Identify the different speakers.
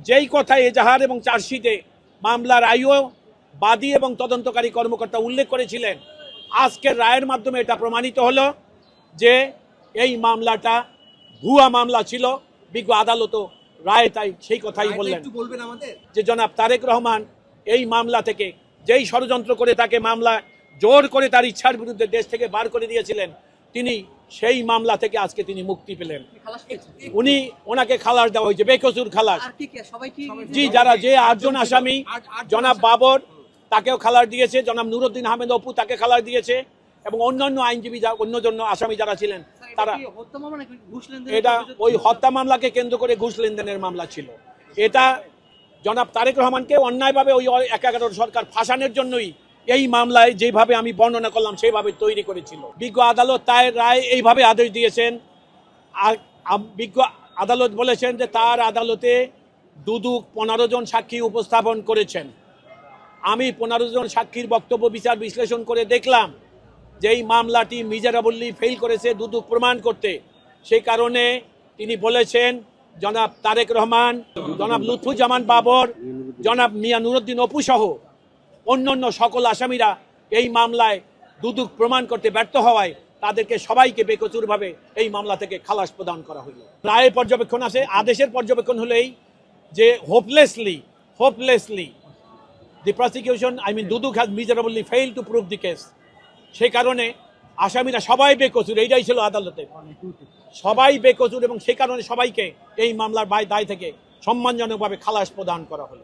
Speaker 1: যেই কথা এজাহার এবং চার্জশিটে মামলার আইও বাদী এবং তদন্তকারী কর্মকর্তা উল্লেখ করেছিলেন, আজকের রায়ের মাধ্যমে এটা প্রমাণিত হলো যে এই মামলাটা ভুয়া মামলা ছিল। বিজ্ঞ আদালতও রায় তাই সেই কথাই বললেন যে জনাব তারেক রহমান এই মামলা থেকে যেই ষড়যন্ত্র করে তাকে মামলা জোর করে তার ইচ্ছার বিরুদ্ধে দেশ থেকে বার করে দিয়েছিলেন, তিনি সেই মামলা থেকে আজকে তিনি মুক্তি পেলেন। ওনাকে খালাস দেওয়া হয়েছে, বেকসুর খালাস। জি, যারা যে 8 জন আসামি, জনাব বাবর তাকেও খালাস দিয়েছে, জনাব নুরুদ্দিন আহমেদ অপু তাকে খালাস দিয়েছে, এবং অন্যান্য আইনজীবী অন্য আসামি যারা ছিলেন তারা। এটা ওই হত্যা মামলাকে কেন্দ্র করে ঘুষ লেনদেনের মামলা ছিল। এটা জনাব তারেক রহমানকে অন্যায়ভাবে ওই 11 সরকার ফাঁসানোর জন্যই এই মামলায় যেভাবে আমি বর্ণনা করলাম সেইভাবে তৈরি করেছিল। বিজ্ঞ আদালত তার রায় এইভাবে আদেশ দিয়েছেন। আর বিজ্ঞ আদালত বলেছেন যে তার আদালতে দুদক 15 জন সাক্ষী উপস্থাপন করেছেন। আমি 15 জন সাক্ষীর বক্তব্য বিচার বিশ্লেষণ করে দেখলাম যে এই মামলাটি মিজারাবল্লী ফেল করেছে দুদক প্রমাণ করতে। সেই কারণে তিনি বলেছেন জনাব তারেক রহমান, জনাব লুৎফুজ্জামান বাবর, জনাব মিয়া নুরুদ্দিন অপু সহ অন্যান্য সকল আসামিরা এই মামলায় দুদক প্রমাণ করতে ব্যর্থ হওয়ায় তাদেরকে সবাইকে বেকসুরভাবে এই মামলা থেকে খালাস প্রদান করা হইল। রায়ের পর্যবেক্ষণ আছে, আদেশের পর্যবেক্ষণ হলেই যে হোপলেসলি the prosecution, Dudok has miserably failed to prove the case। সেই কারণে আসামিরা সবাই বেকসুর, এইটাই ছিল আদালতে, সবাই বেকসুর, এবং সেই কারণে সবাইকে এই মামলার দায় থেকে সম্মানজনকভাবে খালাস প্রদান করা হলো।